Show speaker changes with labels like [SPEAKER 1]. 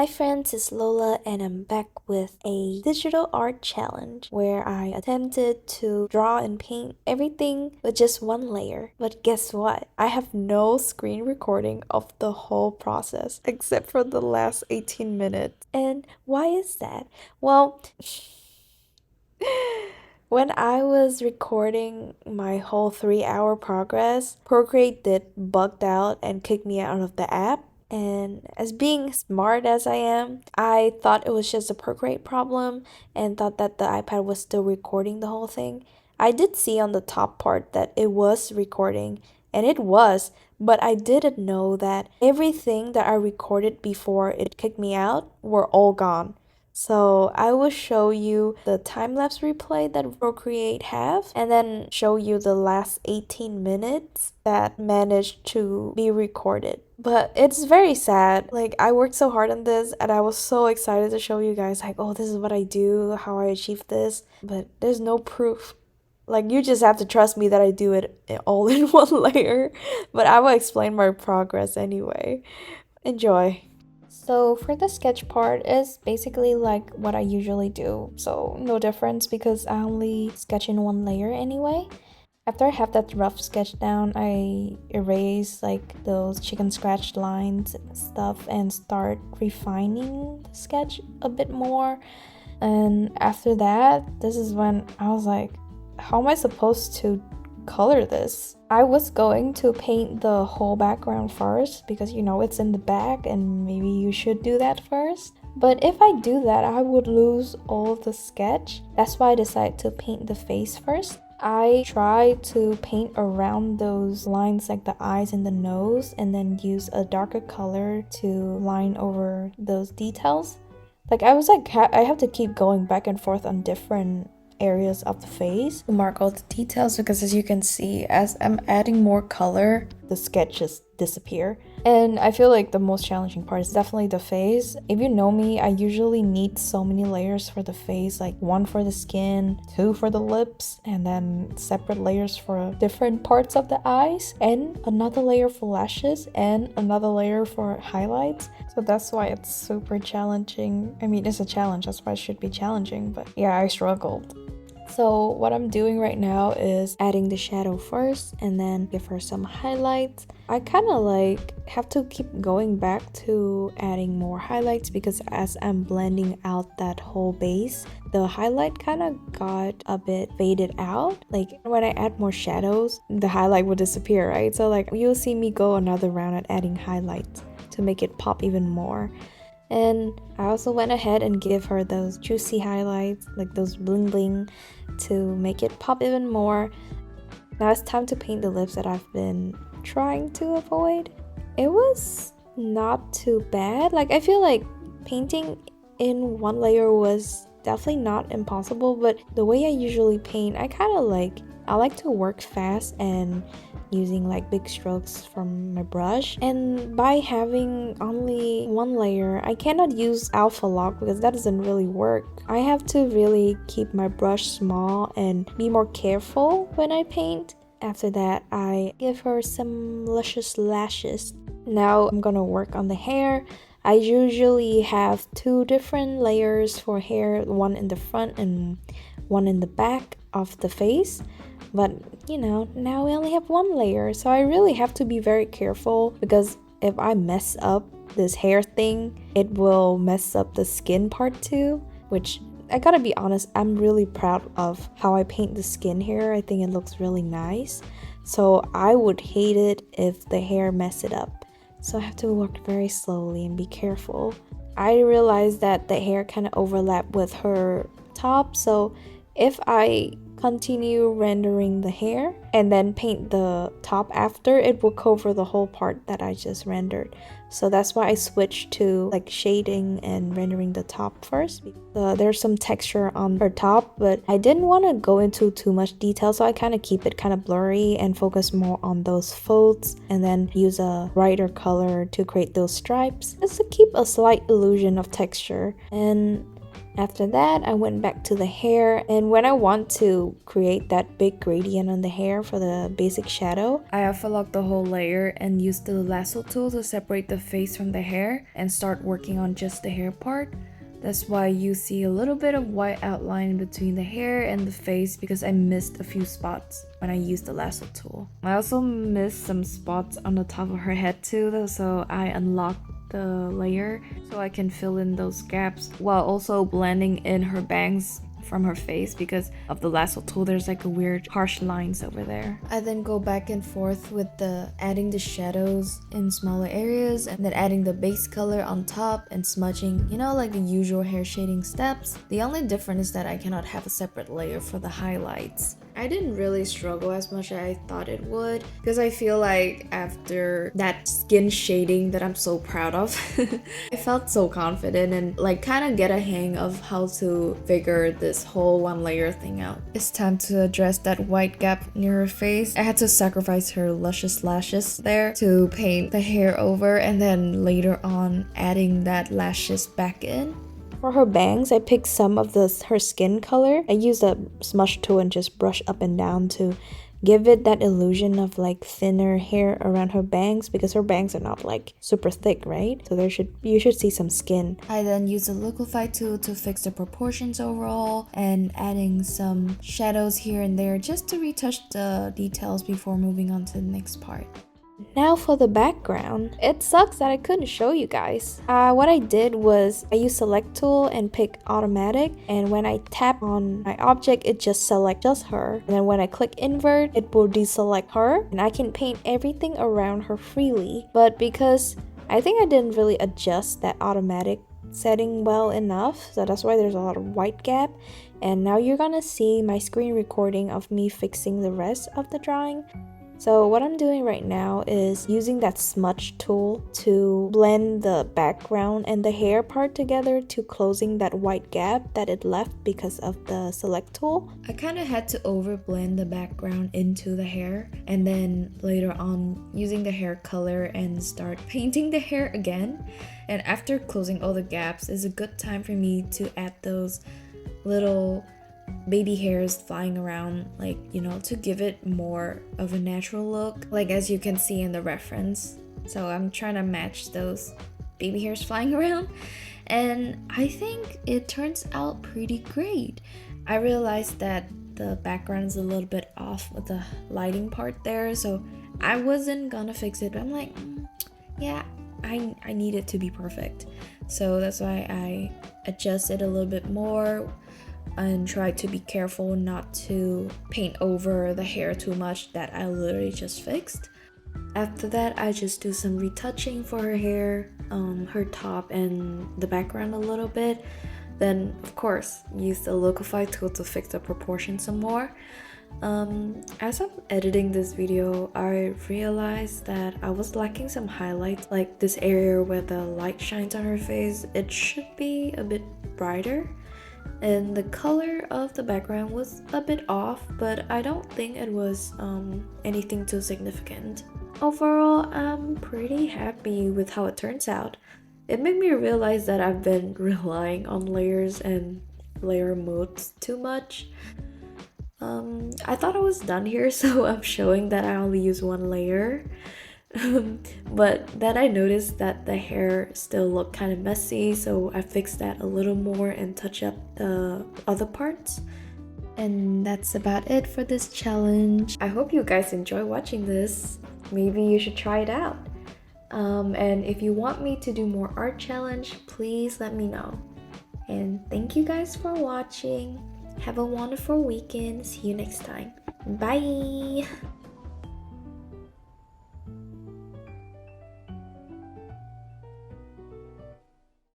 [SPEAKER 1] Hi friends, it's Lola and I'm back with a digital art challenge where I attempted to draw and paint everything with just one layer. But guess what? I have no screen recording of the whole process except for the last 18 minutes. And why is that? Well, when I was recording my whole 3-hour progress, Procreate did bugged out and kicked me out of the app. And as being smart as I am, I thought it was just a Procreate problem and thought that the iPad was still recording the whole thing. I did see on the top part that it was recording, and it was, but I didn't know that everything that I recorded before it kicked me out were all gone. So I will show you the time-lapse replay that Procreate have and then show you the last 18 minutes that managed to be recorded. But it's very sad. Like, I worked so hard on this and I was so excited to show you guys like, oh, this is what I do, how I achieve this. But there's no proof. Like, you just have to trust me that I do it all in one layer. But I will explain my progress anyway. Enjoy. So for the sketch part is basically like what I usually do. So no difference because I only sketch in one layer anyway. After I have that rough sketch down, I erase like those chicken scratch lines and stuff and start refining the sketch a bit more. And after that, this is when I was like, how am I supposed to color this? I was going to paint the whole background first because you know it's in the back and maybe you should do that first. But if I do that, I would lose all the sketch. That's why I decided to paint the face first. I try to paint around those lines like the eyes and the nose and then use a darker color to line over those details. Like I was like, I have to keep going back and forth on different areas of the face to mark all the details because as you can see, as I'm adding more color, the sketches disappear. And I feel like the most challenging part is definitely the face. If you know me, I usually need so many layers for the face, like one for the skin, two for the lips, and then separate layers for different parts of the eyes, and another layer for lashes, and another layer for highlights. So that's why it's super challenging. I mean, it's a challenge, that's why it should be challenging, but yeah, I struggled. So what I'm doing right now is adding the shadow first and then give her some highlights. I kind of like have to keep going back to adding more highlights because as I'm blending out that whole base, the highlight kind of got a bit faded out. Like when I add more shadows, the highlight will disappear, right? So like you'll see me go another round at adding highlights to make it pop even more. And I also went ahead and give her those juicy highlights, like those bling bling, to make it pop even more. Now it's time to paint the lips that I've been trying to avoid. It was not too bad. Like I feel like painting in one layer was definitely not impossible, but the way I usually paint, I like to work fast and using like big strokes from my brush, and by having only one layer I cannot use alpha lock because that doesn't really work. I have to really keep my brush small and be more careful when I paint. After that, I give her some luscious lashes. Now I'm gonna work on the hair. I usually have two different layers for hair, one in the front and one in the back of the face. But you know, now we only have one layer, so I really have to be very careful because if I mess up this hair thing, it will mess up the skin part too, which I gotta be honest, I'm really proud of how I paint the skin here. I think it looks really nice. So I would hate it if the hair messed it up. So I have to work very slowly and be careful. I realized that the hair kind of overlapped with her top, so if I continue rendering the hair and then paint the top after, it will cover the whole part that I just rendered. So that's why I switched to like shading and rendering the top first. There's some texture on her top, but I didn't want to go into too much detail, so I kind of keep it kind of blurry and focus more on those folds and then use a brighter color to create those stripes just to keep a slight illusion of texture. And After that, I went back to the hair, and when I want to create that big gradient on the hair for the basic shadow, I overlocked the whole layer and used the lasso tool to separate the face from the hair and start working on just the hair part. That's why you see a little bit of white outline between the hair and the face, because I missed a few spots when I used the lasso tool. I also missed some spots on the top of her head too, though, so I unlocked the layer so I can fill in those gaps while also blending in her bangs from her face. Because of the lasso tool, there's like a weird harsh lines over there. I then go back and forth with the adding the shadows in smaller areas and then adding the base color on top and smudging, you know, like the usual hair shading steps. The only difference is that I cannot have a separate layer for the highlights. I didn't really struggle as much as I thought it would, because I feel like after that skin shading that I'm so proud of, I felt so confident and like kind of get a hang of how to figure this whole one layer thing out. It's time to address that white gap near her face. I had to sacrifice her luscious lashes there to paint the hair over, and then later on adding that lashes back in. For her bangs, I picked some of her skin color. I used a smudge tool and just brush up and down to give it that illusion of like thinner hair around her bangs, because her bangs are not like super thick, right? So you should see some skin. I then used a liquify tool to fix the proportions overall and adding some shadows here and there just to retouch the details before moving on to the next part. Now for the background. It sucks that I couldn't show you guys. What I did was I used select tool and pick automatic, and when I tap on my object it just selects just her, and then when I click invert it will deselect her, and I can paint everything around her freely. But because I think I didn't really adjust that automatic setting well enough, so that's why there's a lot of white gap. And now you're gonna see my screen recording of me fixing the rest of the drawing. So what I'm doing right now is using that smudge tool to blend the background and the hair part together to closing that white gap that it left because of the select tool. I kind of had to overblend the background into the hair, and then later on using the hair color and start painting the hair again. And after closing all the gaps is a good time for me to add those little baby hairs flying around, like, you know, to give it more of a natural look, like as you can see in the reference. So I'm trying to match those baby hairs flying around, and I think it turns out pretty great. I realized that the background is a little bit off with the lighting part there, so I wasn't gonna fix it, but I'm like, yeah, I need it to be perfect. So that's why I adjusted a little bit more and try to be careful not to paint over the hair too much that I literally just fixed. After that, I just do some retouching for her hair, her top and the background a little bit. Then of course use the liquify tool to fix the proportion some more. As I'm editing this video, I realized that I was lacking some highlights, like this area where the light shines on her face. It should be a bit brighter. And the color of the background was a bit off, but I don't think it was anything too significant. Overall, I'm pretty happy with how it turns out. It made me realize that I've been relying on layers and layer modes too much. I thought I was done here, so I'm showing that I only use one layer. But then I noticed that the hair still looked kind of messy, so I fixed that a little more and touch up the other parts. And that's about it for this challenge. I hope you guys enjoy watching this. Maybe you should try it out. And if you want me to do more art challenge, please let me know. And thank you guys for watching. Have a wonderful weekend. See you next time. Bye!